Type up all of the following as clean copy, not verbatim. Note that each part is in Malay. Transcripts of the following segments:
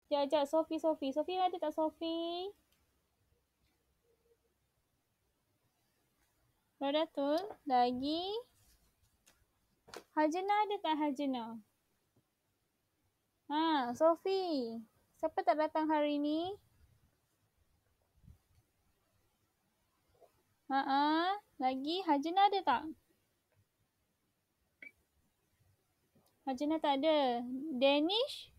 Sekejap, Sofi. Sofi ada tak Sofi? Rodatul, lagi. Hajana ada tak Hajana? Sofi. Siapa tak datang hari ni? Lagi Hajana ada tak? Hajana tak ada. Danish?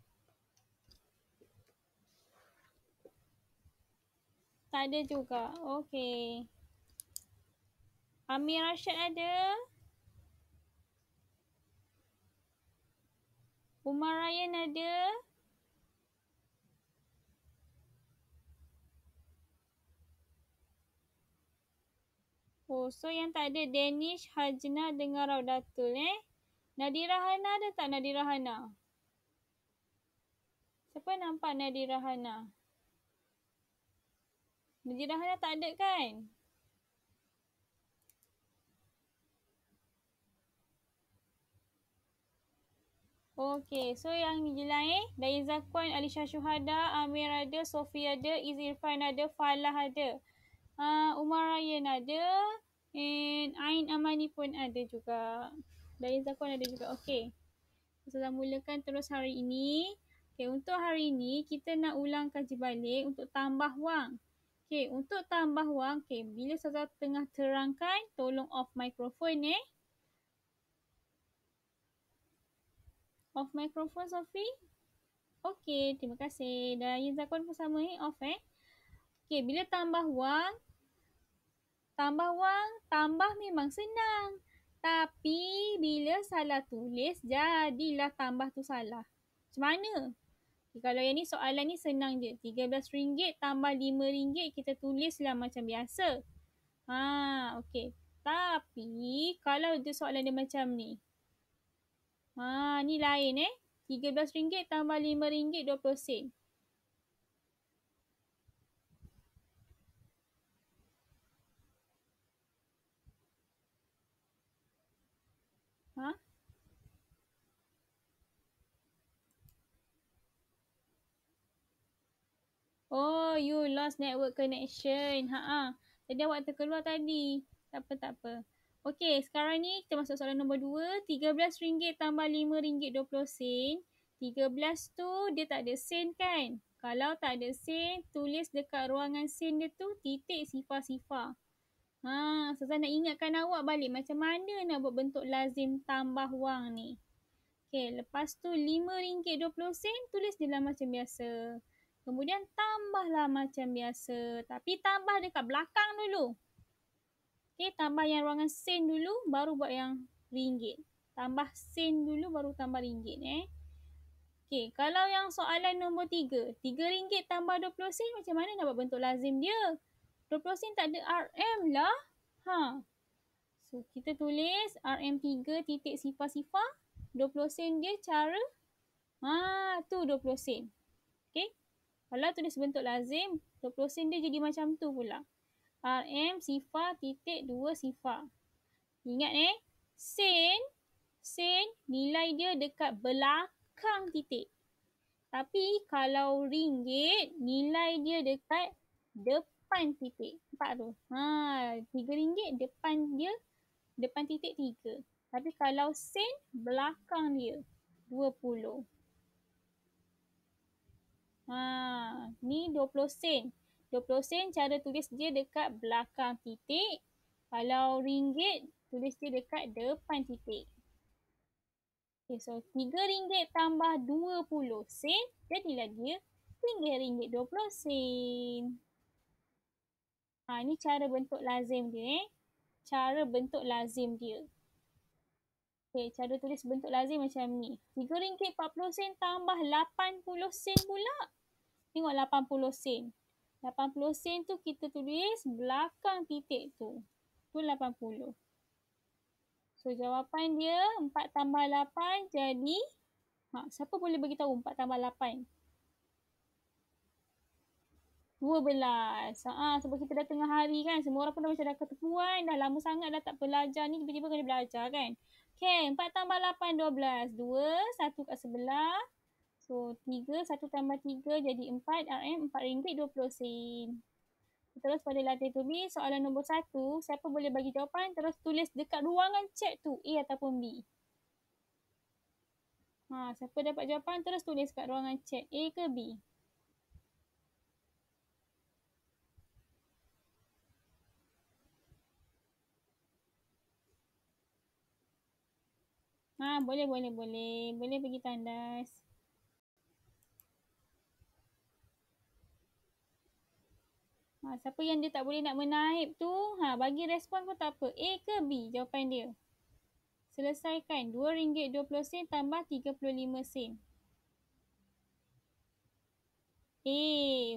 Tak ada juga. Okey. Amir Rashid ada. Umar Ryan ada. Oh, so yang tak ada Danish, Hajna dengan Raudatul Nadira Hana ada tak Nadira Hana? Siapa nampak Nadira Hana? Nadira Hana tak ada kan? Okey, so yang je lah Dari Zakwan, Alisha Syuhada, Amir ada, Sofi ada, Izirfan ada, Falah ada. Umar Ryan ada. And Ain Amani pun ada juga. Dari Zakwan ada juga. Okey. Kita mulakan terus hari ini. Okey, untuk hari ini kita nak ulang kaji balik untuk tambah wang. Okey, untuk tambah wang, bila Ustazah tengah terangkan, tolong off mikrofon Off mikrofon Sofi. Okey, terima kasih. Dan Zakwan pun sama off Okey, bila tambah wang, tambah memang senang. Tapi bila salah tulis, jadilah tambah tu salah. Macam mana? Kalau yang ni soalan ni senang je. RM13 tambah RM5 kita tulislah macam biasa. Okey. Tapi kalau dia soalan dia macam ni. Ni lain RM13 tambah RM5 20 sen. Oh, you lost network connection. Jadi awak terkeluar tadi. Tak apa. Okey, sekarang ni kita masuk soalan nombor 2. RM13 tambah RM5.20. 13 tu dia tak ada sen kan? Kalau tak ada sen, tulis dekat ruangan sen dia tu titik sifar-sifar. Ustazah nak ingatkan awak balik macam mana nak buat bentuk lazim tambah wang ni. Okey, lepas tu RM5.20 tulis je lah macam biasa. Kemudian tambahlah macam biasa. Tapi tambah dekat belakang dulu. Okey, tambah yang ruangan sen dulu, baru buat yang ringgit. Tambah sen dulu, baru tambah ringgit Okey, kalau yang soalan nombor 3. RM3 tambah 20 sen, macam mana nak buat bentuk lazim dia? 20 sen tak ada RM lah. So, kita tulis RM3 titik sifar-sifar. 20 sen dia cara. Tu 20 sen. Okey. Kalau tulis bentuk lazim, 20 sen dia jadi macam tu pula. RM sifar titik 2 sifar. Ingat sen nilai dia dekat belakang titik. Tapi kalau ringgit, nilai dia dekat depan titik. Nampak tu? RM3 depan titik 3. Tapi kalau sen, belakang dia 20. Ni 20 sen. 20 sen cara tulis dia dekat belakang titik. Kalau ringgit, tulis dia dekat depan titik. Okay, so RM3 tambah 20 sen, jadilah dia RM20. Ni cara bentuk lazim dia Cara bentuk lazim dia. Okay, cara tulis bentuk lazim macam ni. RM3.40 tambah 80 sen pula. Tengok 80 sen. 80 sen tu kita tulis belakang titik tu. Tu 80. So jawapan dia 4 tambah 8 jadi. Siapa boleh beritahu 4 tambah 8? 12. Sebab kita dah tengah hari kan. Semua orang pun dah macam dah ketepuan. Dah lama sangat dah tak belajar ni. Tiba-tiba kena belajar kan. Okay, 4 tambah 8, 12. 2, 1 kat sebelah. So, 3, 1 tambah 3 jadi 4 RM, RM4.20. Terus pada latih tulis soalan nombor 1, siapa boleh bagi jawapan, terus tulis dekat ruangan chat tu, A ataupun B. Siapa dapat jawapan, terus tulis kat ruangan chat, A ke B. Boleh. Boleh pergi tandas. Siapa yang dia tak boleh nak menaip tu, bagi respon pun tak apa. A ke B jawapan dia. Selesaikan. RM2.20 tambah 35 sen. A.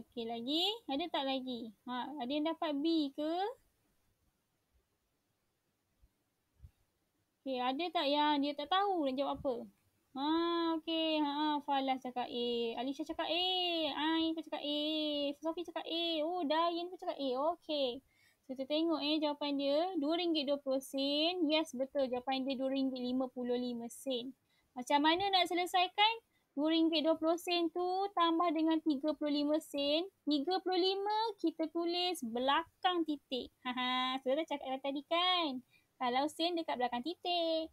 Okey lagi. Ada tak lagi? Ada yang dapat B ke? Okey, ada tak yang dia tak tahu nak jawab apa? Okey. Falah cakap A. Alisha cakap A. Ain pun cakap A. Sophie cakap A. Oh, Dayan pun cakap A. Okey. So, kita tengok jawapan dia. RM2.20. Yes, betul. Jawapan dia RM2.55. Macam mana nak selesaikan? RM2.20 tu tambah dengan 35 sen. 35 kita tulis belakang titik. Sudah cakap tadi kan? Kalau sen dekat belakang titik.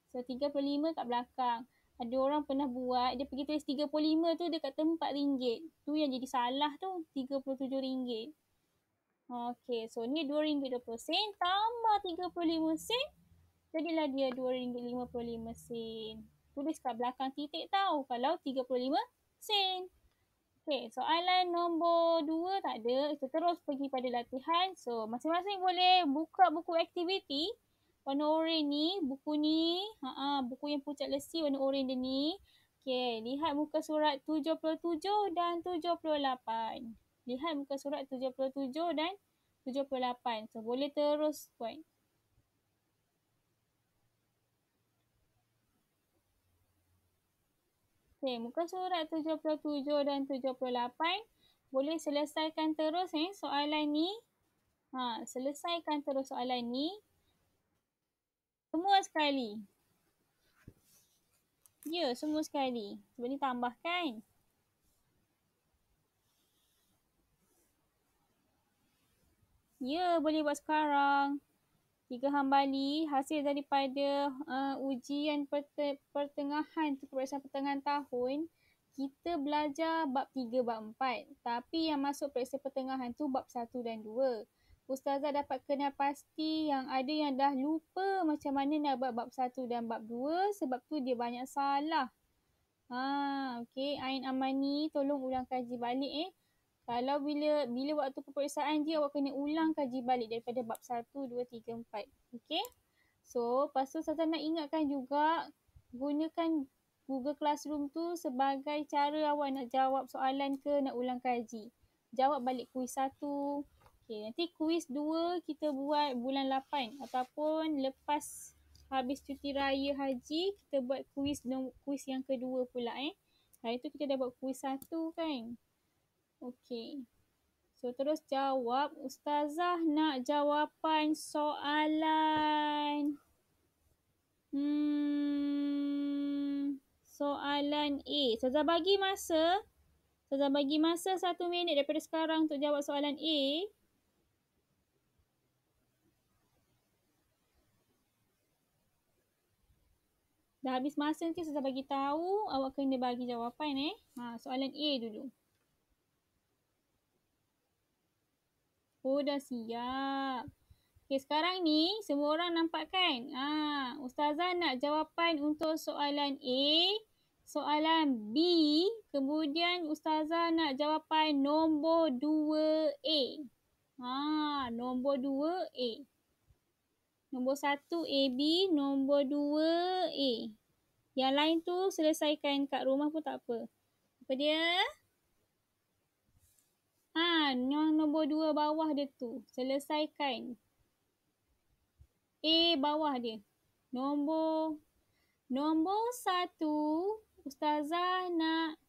So 35 kat belakang. Ada orang pernah buat, dia pergi tulis 35 tu dekat tempat ringgit. Tu yang jadi salah tu, RM37. Okey, so ni RM2.20 tambah 35 sen. Jadilah dia RM2.55. Tulis kat belakang titik tau kalau 35 sen. Okey, soalan nombor 2 tak ada. Kita terus pergi pada latihan. So, masing-masing boleh buka buku aktiviti. Warna oranye ni, buku ni. Buku yang pucat lesi warna oranye dia ni. Okey, lihat muka surat 77 dan 78. Lihat muka surat 77 dan 78. So, boleh terus buat. Okey, muka surat 77 dan 78. Boleh selesaikan terus soalan ni. Selesaikan terus soalan ni. Semua sekali. Ya, semua sekali. Sebab ni tambahkan. Ya, boleh buat sekarang. 3 hambali hasil daripada ujian pertengahan, peperiksaan pertengahan tahun. Kita belajar bab 3, bab 4. Tapi yang masuk peperiksaan pertengahan tu bab 1 dan 2. Ustazah dapat kenal pasti yang ada yang dah lupa macam mana nak buat bab 1 dan bab 2 sebab tu dia banyak salah. Okey, Ain Amani tolong ulang kaji balik Kalau bila waktu peperiksaan dia awak kena ulang kaji balik daripada bab 1, 2, 3, 4. Okey? So, lepas tu Ustazah nak ingatkan juga gunakan Google Classroom tu sebagai cara awak nak jawab soalan ke nak ulang kaji. Jawab balik kuis 1. Okey, nanti kuis 2 kita buat bulan 8 ataupun lepas habis cuti raya haji kita buat kuis yang kedua pula Hari tu kita dah buat kuis 1 kan. Okey. So terus jawab. Ustazah nak jawapan soalan. Soalan A. Ustazah bagi masa. Ustazah bagi masa 1 minit daripada sekarang untuk jawab soalan A. Dah habis masa nanti Ustazah bagi tahu. Awak kena bagi jawapan soalan A dulu. Oh, dah siap. Okey, sekarang ni semua orang nampak kan? Ustazah nak jawapan untuk soalan A, soalan B, kemudian Ustazah nak jawapan nombor 2A. Nombor 2A. Nombor 1 AB, nombor 2A. Yang lain tu selesaikan kat rumah pun tak apa. Apa dia? Yang nombor 2 bawah dia tu. Selesaikan. A bawah dia. Nombor 1, Ustazah nak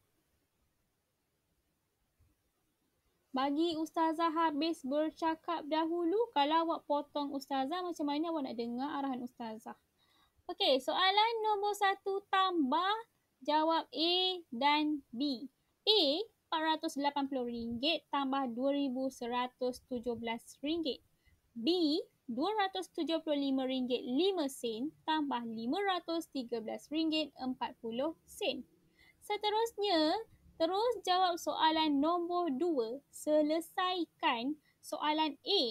bagi Ustazah habis bercakap dahulu. Kalau awak potong Ustazah, macam mana awak nak dengar arahan Ustazah? Okey, soalan nombor 1 tambah Jawab A dan B. A, RM480 tambah RM2,117. B, RM275.5 tambah RM513.40. Seterusnya, terus jawab soalan nombor 2. Selesaikan soalan A.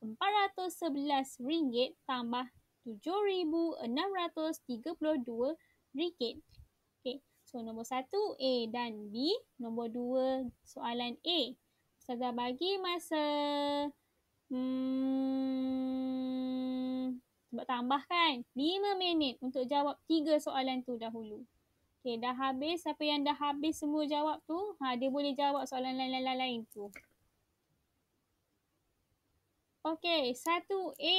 RM411 tambah RM7,632. Okey, so nombor 1 A dan B, nombor 2 soalan A. Ustazah bagi masa sebab tambah kan 5 minit untuk jawab 3 soalan tu dahulu. Okey, dah habis. Siapa yang dah habis semua jawab tu, dia boleh jawab soalan lain-lain tu. Okey, 1A.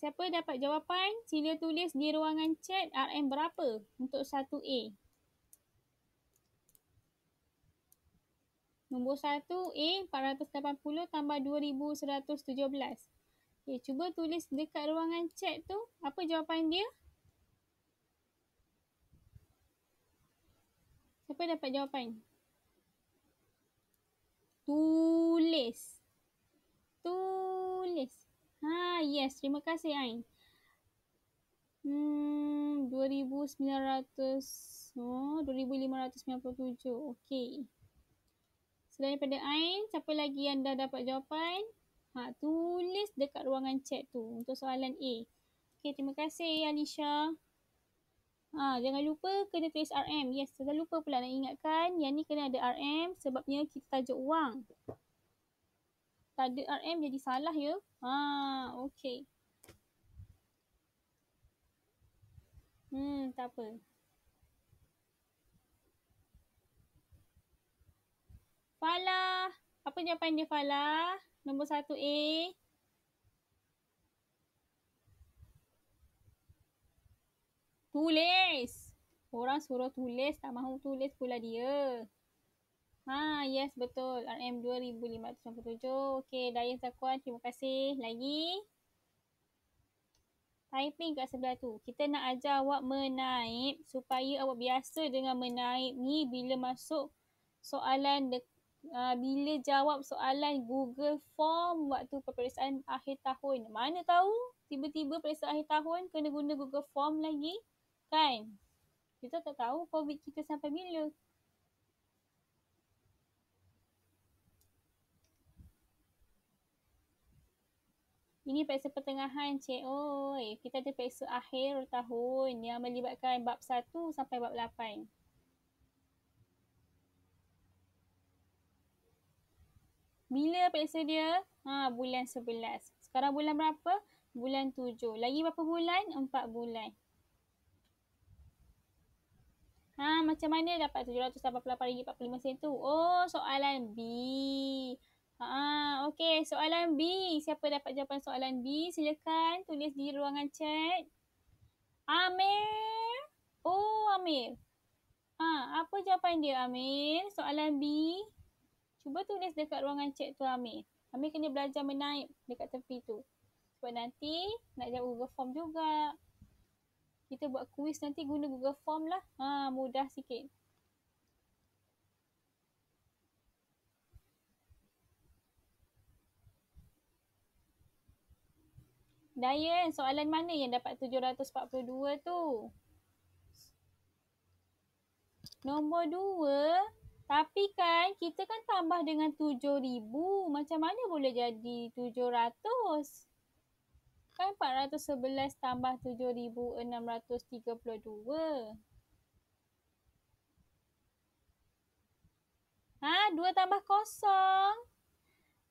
Siapa dapat jawapan? Sila tulis di ruangan chat RM berapa untuk 1A. Nombor 1A, 480 tambah 2,117. Okey, cuba tulis dekat ruangan chat tu. Apa jawapan dia? Siapa dapat jawapan? Tulis. Yes. Terima kasih, Ain. 2,900. 2,597. Okey. Selain daripada Ain, siapa lagi yang dah dapat jawapan? Tulis dekat ruangan chat tu untuk soalan A. Okey, terima kasih Alisha. Jangan lupa kena tulis RM. Yes, saya lupa pula nak ingatkan. Yang ni kena ada RM sebabnya kita tajuk wang. Tak ada RM jadi salah ya. Okey. Tak apa. Falah. Apa jawapan dia, Falah? Nombor 1A. Tulis. Orang suruh tulis, tak mahu tulis pula dia. Yes, betul. RM 2,597. Okey, Dayan Zakuan, terima kasih. Lagi? Typing kat sebelah tu. Kita nak ajar awak menaip supaya awak biasa dengan menaip ni bila masuk soalan bila jawab soalan Google Form waktu peperiksaan akhir tahun. Mana tahu tiba-tiba peperiksaan akhir tahun kena guna Google Form lagi. Kan? Kita tak tahu COVID kita sampai bila. Ini periksa pertengahan, Cik. Kita ada periksa akhir tahun yang melibatkan bab 1 sampai bab 8. Bila periksa dia? Bulan 11. Sekarang bulan berapa? Bulan 7. Lagi berapa bulan? 4 bulan. Macam mana dapat RM788.45 tu? Soalan B. Okey, soalan B. Siapa dapat jawapan soalan B? Silakan tulis di ruangan chat. Amir. Amir. Apa jawapan dia, Amir? Soalan B. Cuba tulis dekat ruangan chat tu, Amir. Amir kena belajar menaip dekat tepi tu. Sebab nanti nak jawab Google Form juga. Kita buat kuis nanti guna Google Form lah. Mudah sikit. Dayan, soalan mana yang dapat 742 tu? Nombor 2. Tapi kan kita kan tambah dengan 7,000. Macam mana boleh jadi 700? Kan 411 tambah 7,632. 2 tambah kosong.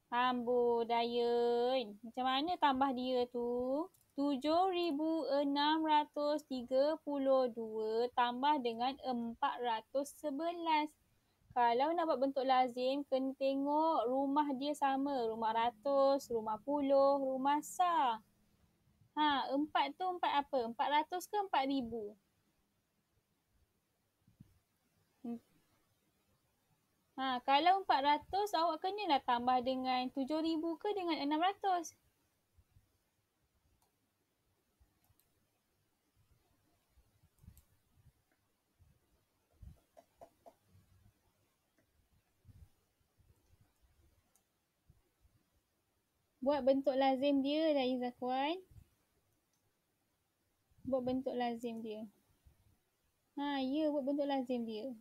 Ambul, Dayan. Macam mana tambah dia tu? 7,632 tambah dengan 411. Kalau nak buat bentuk lazim, kena tengok rumah dia sama. Rumah ratus, rumah puluh, rumah sah. 4 tu 4 apa? 400 ke 4,000? Kalau 400, awak kenalah tambah dengan 7,000 ke dengan 600? Buat bentuk lazim dia dah Izakuan. Buat bentuk lazim dia. Ya, buat bentuk lazim dia.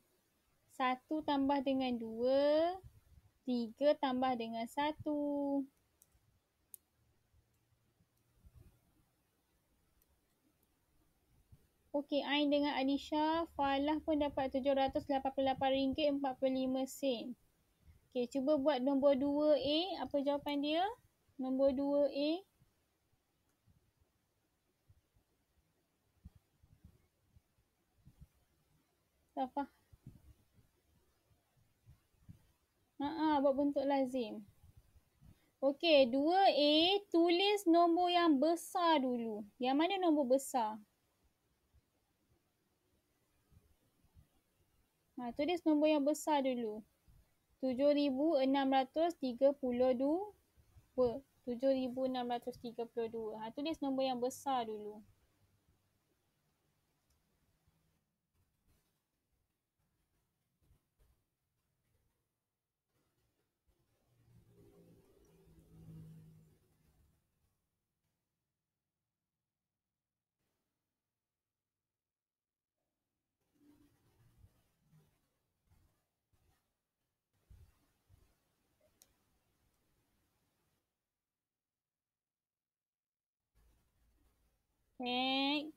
1 tambah dengan 2. 3 tambah dengan 1. Okey, Ain dengan Alisha, Falah pun dapat RM788.45. Okey, cuba buat nombor 2A. Apa jawapan dia? Nombor 2A. Safah. Buat bentuk lazim. Okey, 2A, tulis nombor yang besar dulu. Yang mana nombor besar? Tulis nombor yang besar dulu. 7,632. 7,632. Tulis nombor yang besar dulu.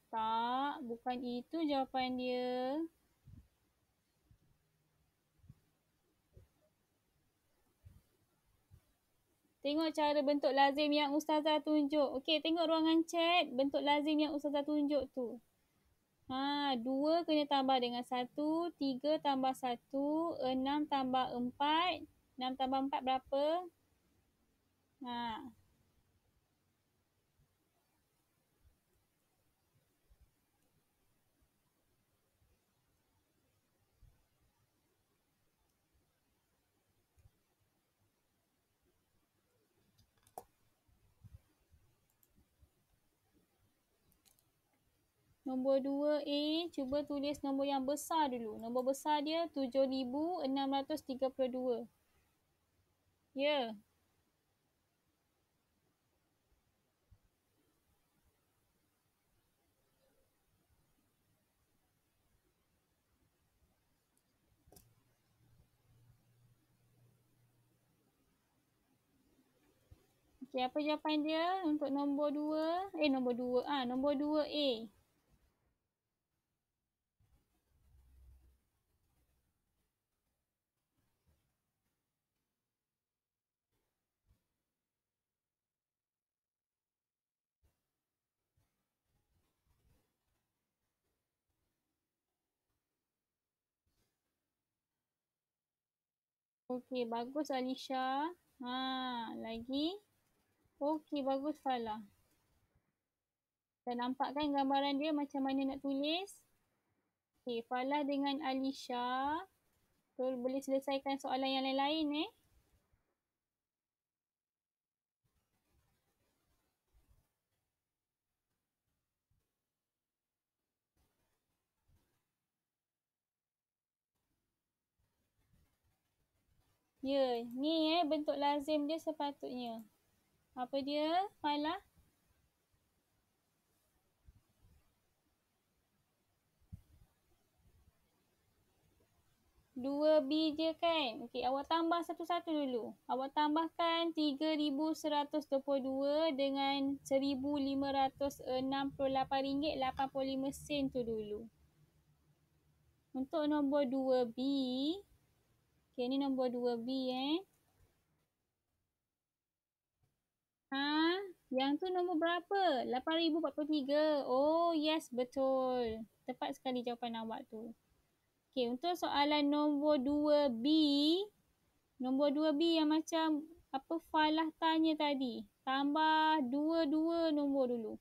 Tak, bukan itu jawapan dia. Tengok cara bentuk lazim yang Ustazah tunjuk. Okey, tengok ruangan chat, bentuk lazim yang Ustazah tunjuk tu. 2 kena tambah dengan 1, 3 tambah 1, 6 tambah 4. 6 tambah 4 berapa? Nombor 2A, cuba tulis nombor yang besar dulu. Nombor besar dia 7,632. Ya. Okey, apa jawapan dia untuk nombor 2? Nombor 2A. Okey, bagus Alisha. Lagi. Okey, bagus Falah. Dah nampak kan gambaran dia macam mana nak tulis? Okey, Falah dengan Alisha. Boleh selesaikan soalan yang lain-lain Ya, ni bentuk lazim dia sepatutnya. Apa dia, Falah? 2B je kan? Okey, awak tambah satu-satu dulu. Awak tambahkan RM3,122 dengan RM1,568.85 tu dulu. Untuk nombor 2B, okey, ni nombor 2B Yang tu nombor berapa? 8,043. Oh, yes, betul. Tepat sekali jawapan awak tu. Okey, untuk soalan nombor 2B. Nombor 2B yang macam apa Falah tanya tadi. Tambah 2 nombor dulu.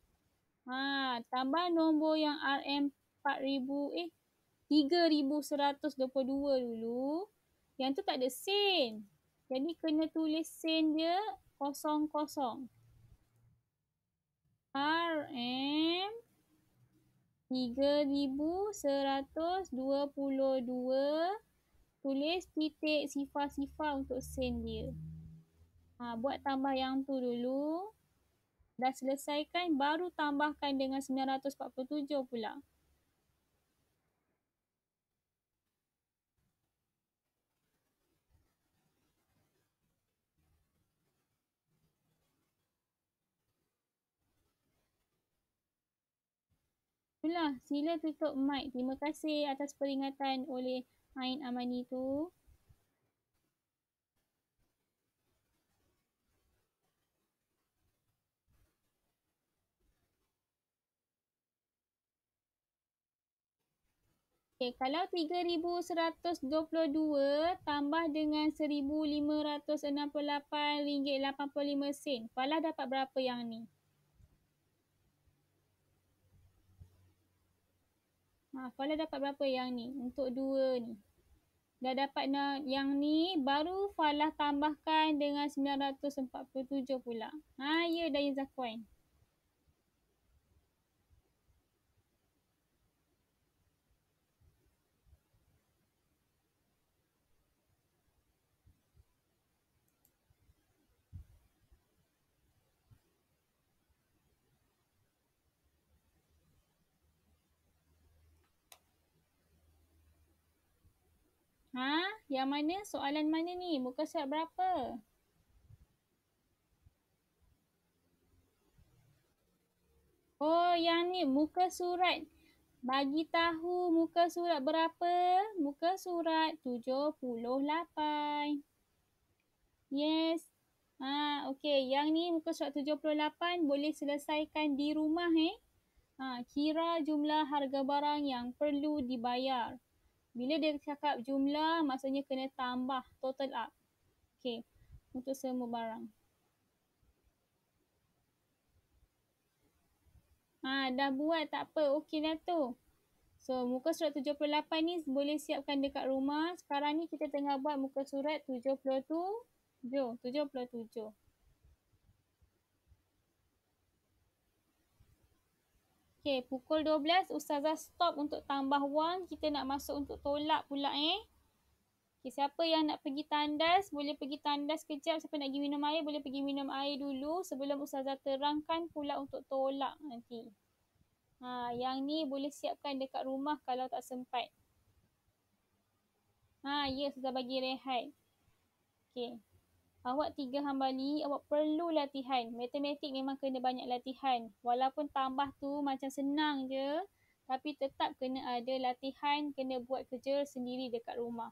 Tambah nombor yang RM3,122 dulu. Yang tu tak ada sen. Jadi kena tulis sen dia kosong-kosong. RM3,122. Tulis titik sifar-sifar untuk sen dia. Buat tambah yang tu dulu. Dah selesaikan, baru tambahkan dengan 947 pula. Itulah, sila tutup mic. Terima kasih atas peringatan oleh Ain Amani tu. Okay, kalau 3,122 tambah dengan RM1,568.85. Falah dapat berapa yang ni? Falah dapat berapa yang ni? Untuk dua ni. Dah dapat yang ni, baru Falah tambahkan dengan 947 pula. Ya Dayan Zakwan. Yang mana? Soalan mana ni? Muka surat berapa? Oh, yang ni muka surat. Bagi tahu muka surat berapa? Muka surat 78. Yes. Okey. Yang ni muka surat 78 boleh selesaikan di rumah Kira jumlah harga barang yang perlu dibayar. Bila dia cakap jumlah, maksudnya kena tambah, total up. Okey. Untuk semua barang. Dah buat, tak apa. Okey dah tu. So, muka surat 78 ni boleh siapkan dekat rumah. Sekarang ni kita tengah buat muka surat 77. Okey, pukul 12 Ustazah stop untuk tambah wang. Kita nak masuk untuk tolak pula Okey, siapa yang nak pergi tandas, boleh pergi tandas kejap. Siapa nak pergi minum air, boleh pergi minum air dulu sebelum Ustazah terangkan pula untuk tolak nanti. Yang ni boleh siapkan dekat rumah kalau tak sempat. Ya, Ustazah bagi rehat. Okey. Awak 3 hambali, awak perlu latihan. Matematik memang kena banyak latihan. Walaupun tambah tu macam senang je, tapi tetap kena ada latihan, kena buat kerja sendiri dekat rumah.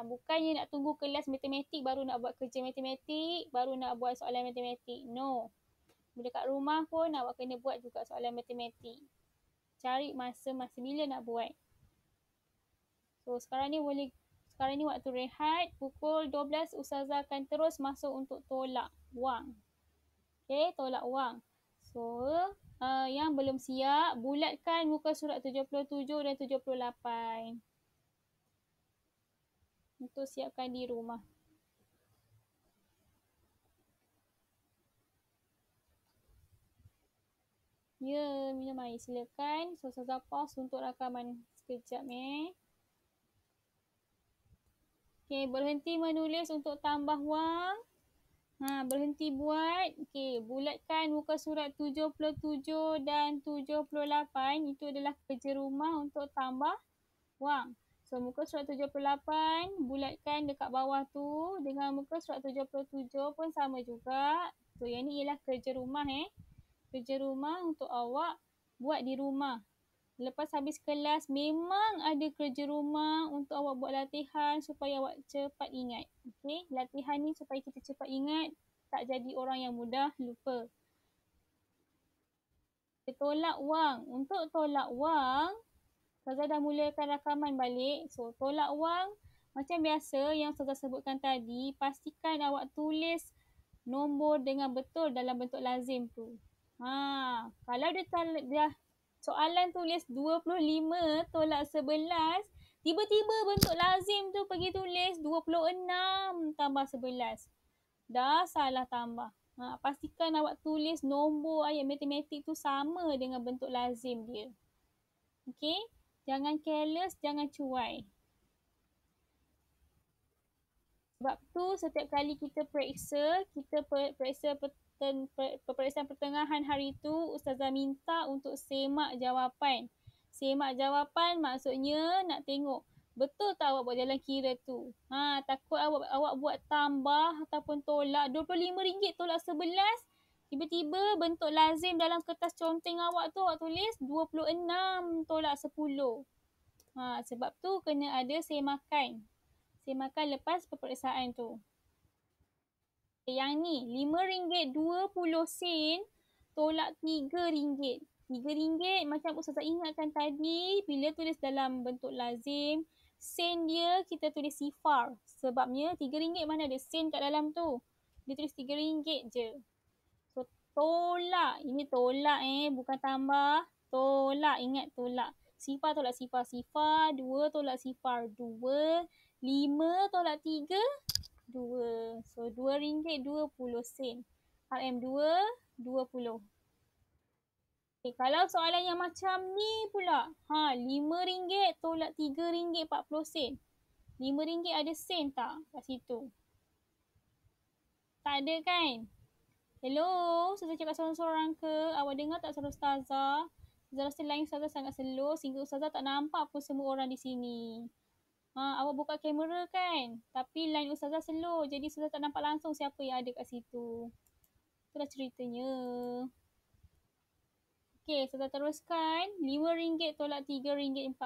Bukannya nak tunggu kelas matematik baru nak buat kerja matematik, baru nak buat soalan matematik. No. Dekat rumah pun awak kena buat juga soalan matematik. Cari masa bila nak buat. So, sekarang ni waktu rehat. Pukul 12 Ustazah akan terus masuk untuk tolak wang. Okay, tolak wang. So, yang belum siap, bulatkan muka surat 77 dan 78. Untuk siapkan di rumah. Ya, minum air silakan. So, Ustazah pause untuk rakaman sekejap Okay, berhenti menulis untuk tambah wang. Berhenti buat. Okey, bulatkan muka surat 77 dan 78. Itu adalah kerja rumah untuk tambah wang. So, muka surat 78, bulatkan dekat bawah tu. Dengan muka surat 77 pun sama juga. So, yang ni ialah kerja rumah Kerja rumah untuk awak buat di rumah. Lepas habis kelas, memang ada kerja rumah untuk awak buat latihan supaya awak cepat ingat. Okey, latihan ni supaya kita cepat ingat, tak jadi orang yang mudah lupa. Tolak wang. Untuk tolak wang, Ustazah dah mulakan rakaman balik. So, tolak wang, macam biasa yang Ustazah sebutkan tadi, pastikan awak tulis nombor dengan betul dalam bentuk lazim tu. Kalau dia soalan tulis 25 tolak 11, tiba-tiba bentuk lazim tu pergi tulis 26 tambah 11. Dah salah tambah. Pastikan awak tulis nombor ayat matematik tu sama dengan bentuk lazim dia. Okey? Jangan careless, jangan cuai. Sebab tu setiap kali kita periksa peperiksaan pertengahan hari tu, Ustazah minta untuk semak jawapan. Semak jawapan maksudnya nak tengok betul tak awak buat jalan kira tu. Takut awak buat tambah ataupun tolak RM25 tolak 11. Tiba-tiba bentuk lazim dalam kertas conteng awak tu awak tulis 26 tolak 10. Sebab tu kena ada semakan. Semakan lepas peperiksaan tu. Yang ni RM5.20 tolak RM3. RM3 macam Ustazah ingatkan tadi bila tulis dalam bentuk lazim, sen dia kita tulis sifar. Sebabnya RM3 mana ada sen kat dalam tu. Dia tulis RM3 je. So tolak, ini tolak bukan tambah. Tolak, ingat tolak. Sifar tolak sifar, sifar. 2 tolak sifar, 2. 5 tolak 3, 2. So RM2.20. RM2, 20. Okay, kalau soalan yang macam ni pula. RM5 tolak RM3.40. RM5 ada sen tak kat situ? Tak ada kan? Hello, Ustazah cakap sorang-sorang ke? Awak dengar tak suara Ustazah? Ustazah rasa line Ustazah sangat slow sehingga Ustazah tak nampak pun semua orang di sini. Awak buka kamera kan? Tapi line Ustazah slow. Jadi Ustazah tak nampak langsung siapa yang ada kat situ. Itulah ceritanya. Okey, Ustazah teruskan. RM5 tolak RM3.40.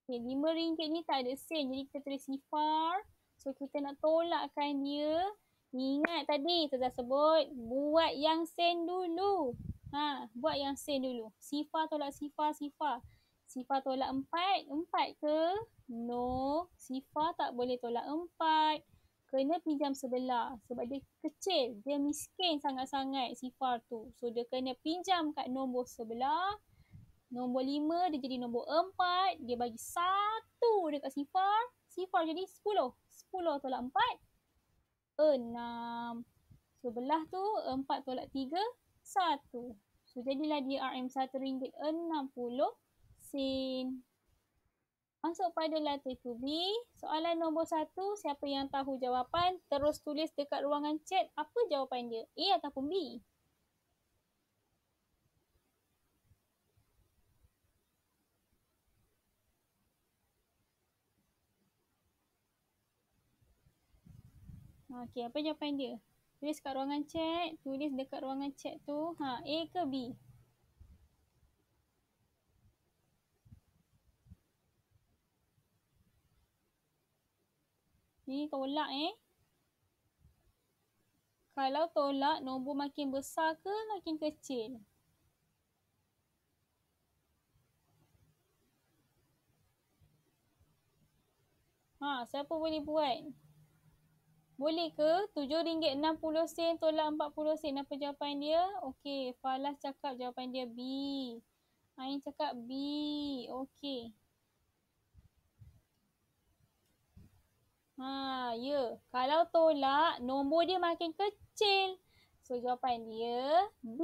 Okay, RM5 ni tak ada sen. Jadi kita tulis sifar. So kita nak tolakkan dia. Ingat tadi Ustazah sebut. Buat yang sen dulu. Buat yang sen dulu. Sifar tolak sifar, sifar. Sifar tolak 4. 4 ke? No. Sifar tak boleh tolak 4. Kena pinjam sebelah. Sebab dia kecil. Dia miskin sangat-sangat sifar tu. So dia kena pinjam kat nombor sebelah. Nombor 5 dia jadi nombor 4. Dia bagi 1 dekat sifar. Sifar jadi 10. 10 tolak 4. 6. Sebelah tu 4 tolak 3. 1. So jadilah dia RM1.60. Masuk pada latih 2B. Soalan nombor 1. Siapa yang tahu jawapan, terus tulis dekat ruangan chat apa jawapan dia. A ataupun B. Okey, apa jawapan dia? Tulis kat ruangan chat. Tulis dekat ruangan chat tu. A ke B? Ni tolak Kalau tolak, nombor makin besar ke makin kecil? Siapa boleh buat? Boleh ke? RM7.60 tolak RM40. Apa jawapan dia? Okey, Falah cakap jawapan dia B. Ain cakap B. Okey. Ya. Kalau tolak, nombor dia makin kecil. So, jawapan dia B.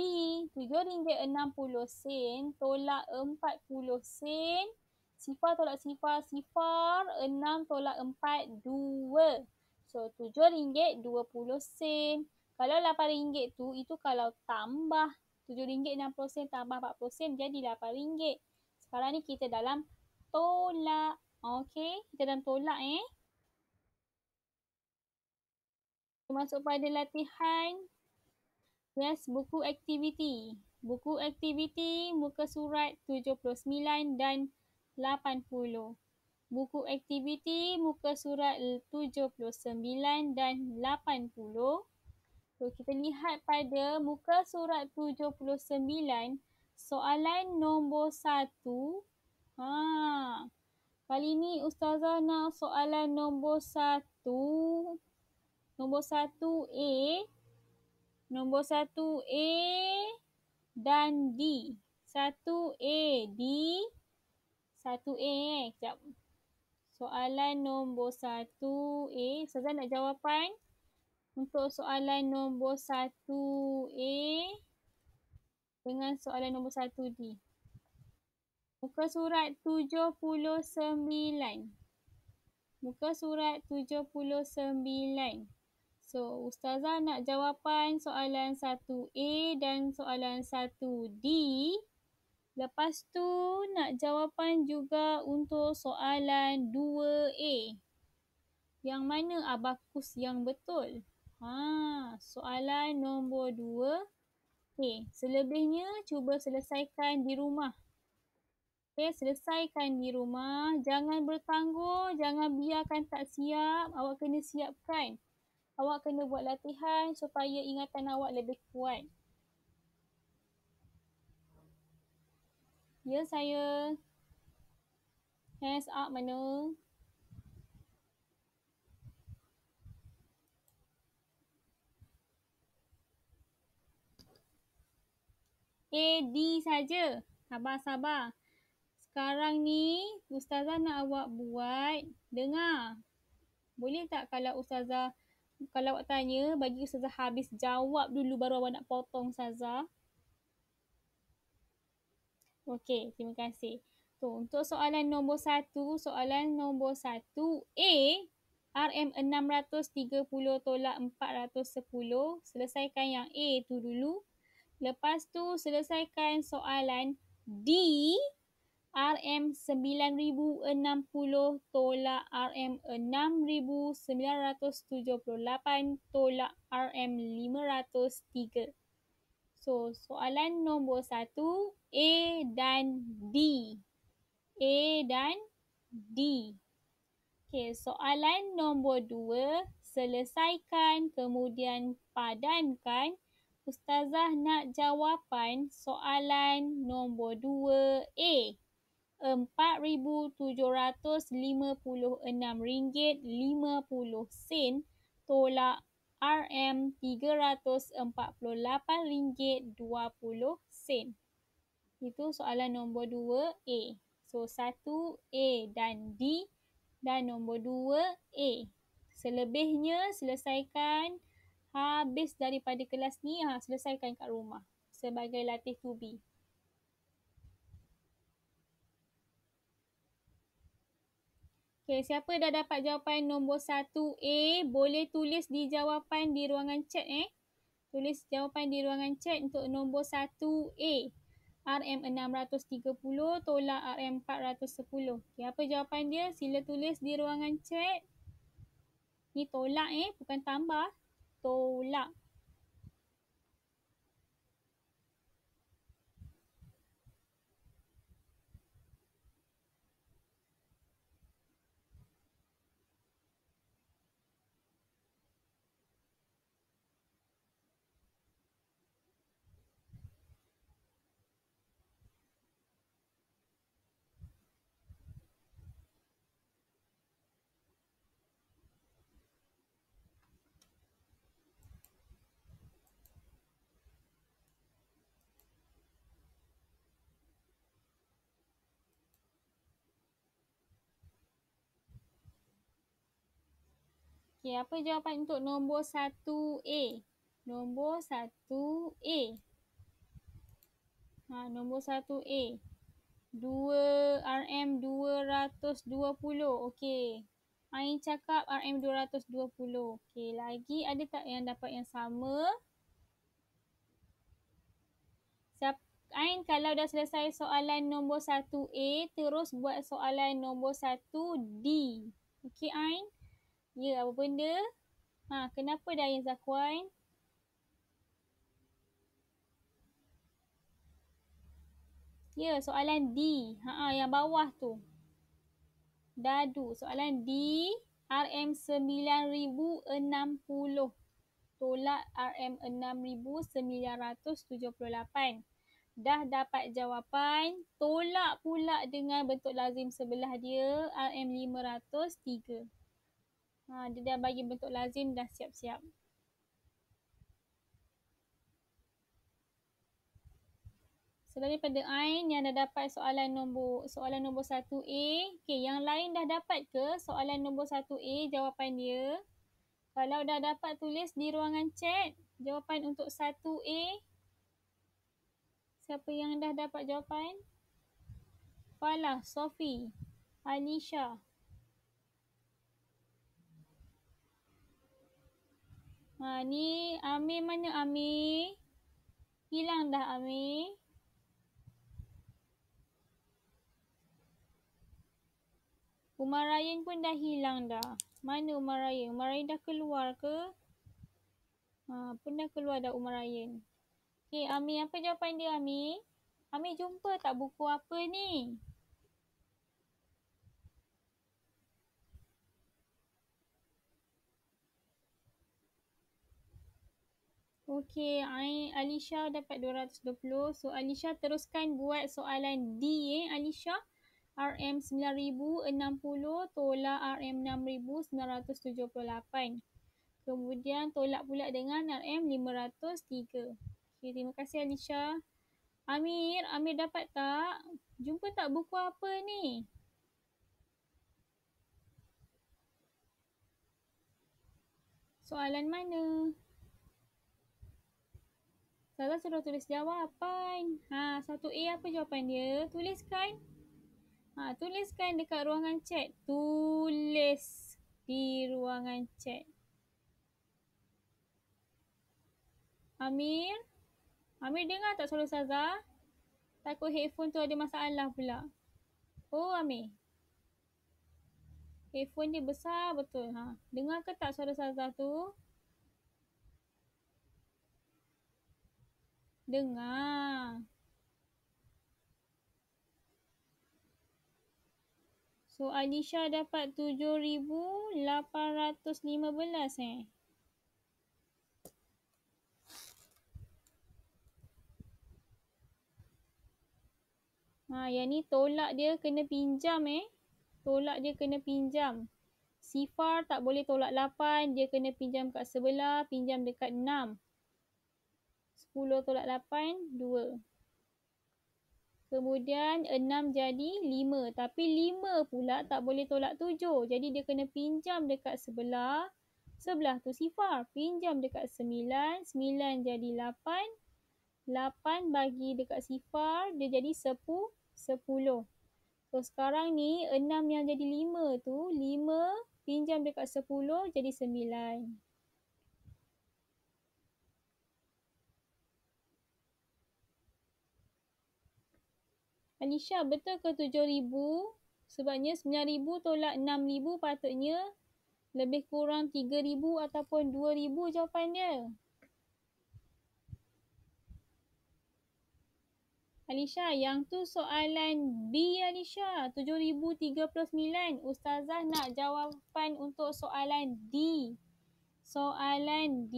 RM7.60 tolak RM40. Sifar tolak sifar, sifar. 6 tolak 4, 2. So, RM7.20. Kalau RM8 tu, itu kalau tambah. RM7.60 tambah RM40 jadi RM8. Sekarang ni kita dalam tolak. Okey, kita dalam tolak Masuk pada latihan. Yes, buku aktiviti. Buku aktiviti muka surat 79 dan 80. Buku aktiviti muka surat 79 dan 80. So, kita lihat pada muka surat 79, soalan nombor 1. Kali ni Ustazah nak soalan nombor 1. Nombor 1A, nombor 1A dan D. 1A, D. 1A Sekejap. Soalan nombor 1A. Ustazah nak jawapan untuk soalan nombor 1A dengan soalan nombor 1D. Muka surat 79. Muka surat 79. So, Ustazah nak jawapan soalan 1A dan soalan 1D. Lepas tu nak jawapan juga untuk soalan 2A. Yang mana abakus yang betul? Soalan nombor 2. Okay, selebihnya cuba selesaikan di rumah. Okay, selesaikan di rumah. Jangan bertangguh, jangan biarkan tak siap. Awak kena siapkan. Awak kena buat latihan supaya ingatan awak lebih kuat. Ya, saya. Hands up mana? A, D saja. Sabar-sabar. Sekarang ni, Ustazah nak awak buat. Dengar. Boleh tak kalau awak tanya, bagi Ustazah habis jawab dulu baru awak nak potong Ustazah. Okey, terima kasih. Tu, untuk soalan nombor 1, soalan nombor 1A, RM630 tolak 410. Selesaikan yang A tu dulu. Lepas tu selesaikan soalan D, RM9060 tolak RM6978 tolak RM503. So, soalan nombor 1, A dan D. A dan D. Okey, soalan nombor 2, selesaikan kemudian padankan. Ustazah nak jawapan soalan nombor 2A. RM4,756.50 tolak RM348.20. Itu soalan nombor 2A. So, 1A dan D dan nombor 2A. Selebihnya selesaikan habis daripada kelas ni, selesaikan kat rumah sebagai latih tubi. Okay, siapa dah dapat jawapan nombor 1A, boleh tulis di jawapan di ruangan chat Tulis jawapan di ruangan chat untuk nombor 1A. RM630 tolak RM410. Okay, apa jawapan dia? Sila tulis di ruangan chat. Ni tolak bukan tambah. Tolak. Okay, apa jawapan untuk nombor 1A? Nombor 1A. Nombor 1A. 2 RM220. Okey. Ain cakap RM220. Okey, lagi ada tak yang dapat yang sama? Ain kalau dah selesai soalan nombor 1A, terus buat soalan nombor 1D. Okey, Ain? Ya, apa benda? Kenapa dah Ain Zakwan? Ya, soalan D. Yang bawah tu. Dadu. Soalan D, RM9060 tolak RM6978. Dah dapat jawapan, tolak pula dengan bentuk lazim sebelah dia, RM503. Dia dah bagi bentuk lazim, dah siap-siap. Selain daripada Ain yang dah dapat soalan nombor 1A, okay, yang lain dah dapat ke soalan nombor 1A jawapan dia? Kalau dah dapat, tulis di ruangan chat jawapan untuk 1A. Siapa yang dah dapat jawapan? Falah, Sofi, Alisha. Ni Amir mana Amir? Hilang dah Amir. Umar Ryan pun dah hilang dah. Mana Umar Ryan? Umar Ryan dah keluar ke? Pun dah keluar dah Umar Ryan. Okay, Amir, apa jawapan dia Amir? Amir jumpa tak buku apa ni? Okey, Alisha dapat 220. So, Alisha teruskan buat soalan D Alisha. RM 9,060 tolak RM 6,978. Kemudian tolak pula dengan RM 503. Okey, terima kasih Alisha. Amir dapat tak? Jumpa tak buku apa ni? Soalan mana? Salah suruh tulis jawapan. 1A apa jawapan dia? Tuliskan. Tuliskan dekat ruangan chat. Tulis di ruangan chat. Amir dengar tak suara Ustazah? Takut headphone tu ada masalah pula. Oh Amir. Headphone dia besar betul. Dengar ke tak suara Ustazah tu? Dengar. So Alisha dapat 7,815 Yang ni tolak dia kena pinjam Tolak dia kena pinjam. Sifar tak boleh tolak 8, dia kena pinjam kat sebelah, pinjam dekat 6. 10 tolak 8, 2. Kemudian 6 jadi 5. Tapi 5 pula tak boleh tolak 7. Jadi dia kena pinjam dekat sebelah. Sebelah tu sifar. Pinjam dekat 9. 9 jadi 8. 8 bagi dekat sifar. Dia jadi 10. So sekarang ni 6 yang jadi 5 tu. 5 pinjam dekat 10 jadi 9. Alisha, betul ke 7,000? Sebabnya 9,000 tolak 6,000 patutnya lebih kurang 3,000 ataupun 2,000 jawapan dia. Alisha, yang tu soalan B Alisha. 7,039. Ustazah nak jawapan untuk soalan D. Soalan D,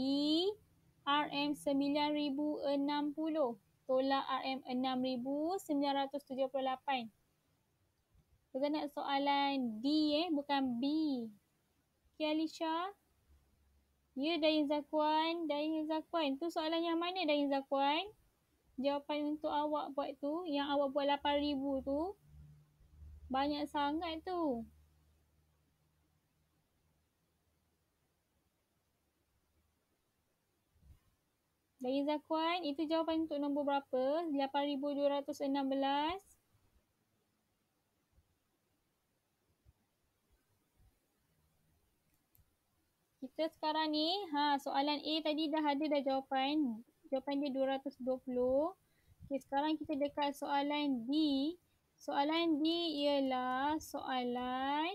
RM 9,060 tolak RM 6,978. Kita nak soalan D bukan B. Okay Alisha. Ya Dayin Zakwan. Tu soalan yang mana Dayin Zakwan? Jawapan untuk awak buat tu, yang awak buat 8,000 tu. Banyak sangat tu. Dayin Zakwan, itu jawapan untuk nombor berapa? 8,216. Kita sekarang ni, soalan A tadi dah ada dah jawapan. Jawapan dia 220. Okay, sekarang kita dekat soalan D. Soalan D ialah soalan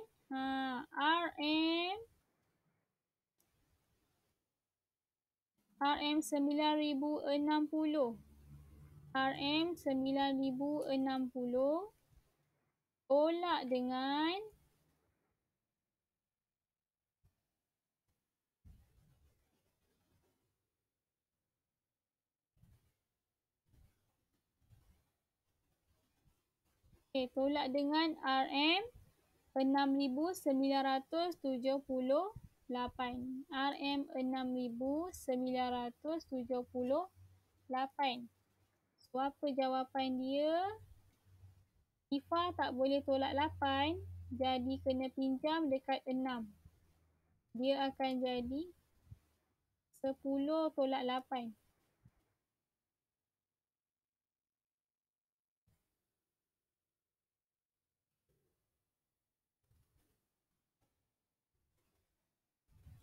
RM 9,060. RM 9,060 tolak dengan tolak dengan RM 6,978. RM 6,978. So, apa jawapan dia? Sifar tak boleh tolak 8. Jadi kena pinjam dekat 6. Dia akan jadi 10 tolak 8.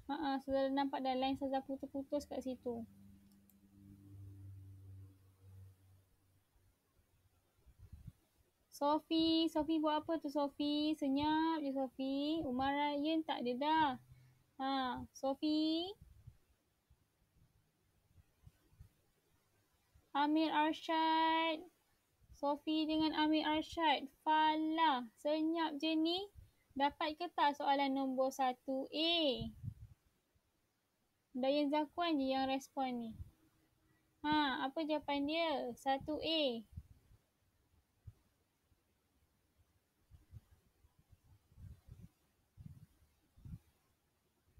Sudah nampak dah line Ustazah putus-putus kat situ. Sofi buat apa tu Sofi? Senyap je Sofi. Umar Ryan tak ada dah. Sofi. Amir Arsyad. Sofi dengan Amir Arsyad. Falah. Senyap je ni. Dapat ke tak soalan nombor 1A? Dayan Zakwan je yang respon ni. Apa jawapan dia? 1A.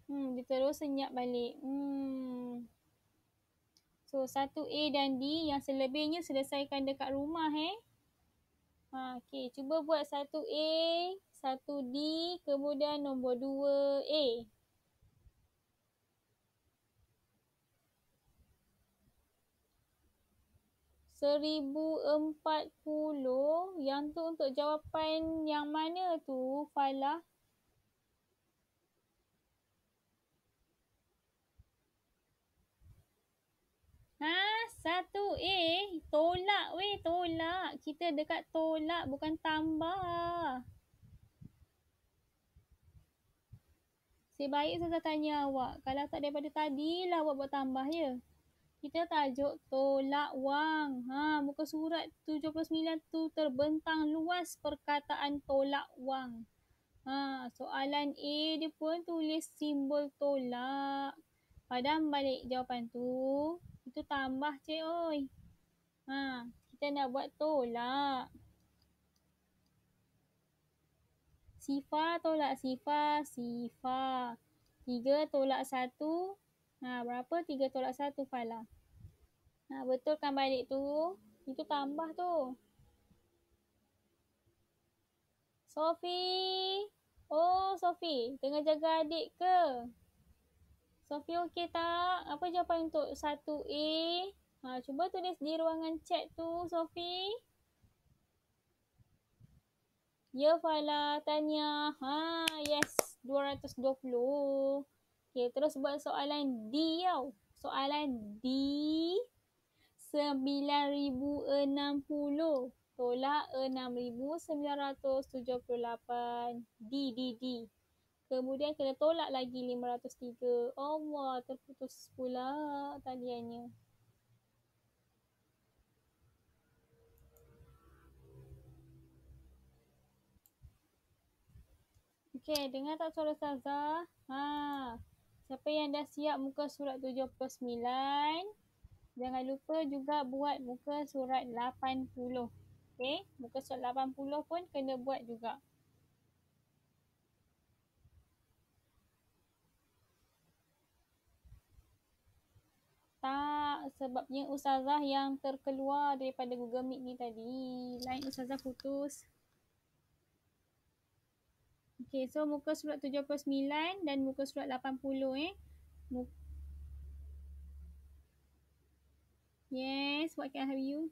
Dia terus senyap balik. So 1A dan D, yang selebihnya selesaikan dekat rumah Okay, cuba buat 1A, 1D, kemudian nombor 2A. 1040, yang tu untuk jawapan yang mana tu, Falah? Satu tolak tolak. Kita dekat tolak bukan tambah. Sebaik saya tanya awak. Kalau tak daripada tadi lah awak buat tambah je. Kita tajuk tolak wang. Muka surat 79 tu terbentang luas perkataan tolak wang. Soalan A dia pun tulis simbol tolak. Padam balik jawapan tu. Itu tambah cik oi. Kita nak buat tolak. Sifar tolak sifar. 3 tolak 1. Berapa 3 tolak 1 Falah? Betulkan balik tu. Itu tambah tu. Sofi. Sofi. Tengah jaga adik ke? Sofi okey tak? Apa jawapan untuk 1A? Cuba tulis di ruangan chat tu, Sofi. Ya, Falah. Tanya. Yes. 220. Okay, terus buat soalan D tau. Soalan D. 9,060. Tolak 6,978. D. Kemudian kena tolak lagi 503. Allah, terputus pula taliannya. Okey, dengar tak suara Ustazah? Siapa yang dah siap muka surat 79, jangan lupa juga buat muka surat 80. Okey, muka surat 80 pun kena buat juga. Tak, sebabnya Ustazah yang terkeluar daripada Google Meet ni tadi. Line Ustazah putus. Okay, so muka surat 79 dan muka surat 80 Yes, what can I help you?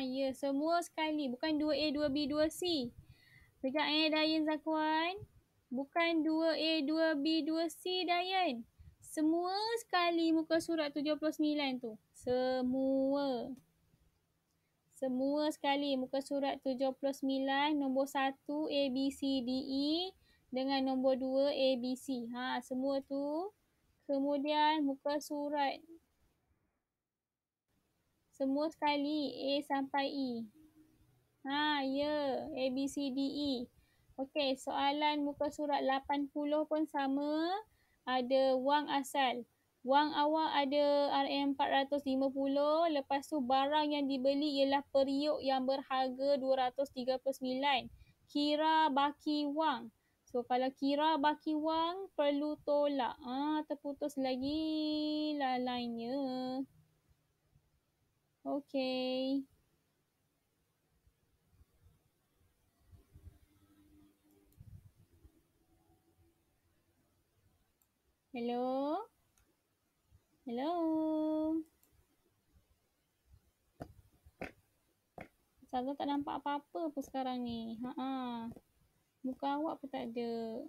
Ya, semua sekali. Bukan 2A, 2B, 2C. Sekejap Dayan Zakwan. Bukan 2A, 2B, 2C, Dayan. Semua sekali muka surat 79 tu. Semua sekali muka surat 79, nombor 1 A, B, C, D, E dengan nombor 2 A, B, C. Semua tu. Kemudian muka surat. Semua sekali A sampai E. Ya. A, B, C, D, E. Okey, soalan muka surat 80 pun sama. Ada wang asal. Wang awak ada RM450. Lepas tu barang yang dibeli ialah periuk yang berharga RM239. Kira baki wang. So, kalau kira baki wang, perlu tolak. Terputus lagi line-nya. Okey. Hello? Saga tak nampak apa-apa pun sekarang ni. Muka awak pun tak ada.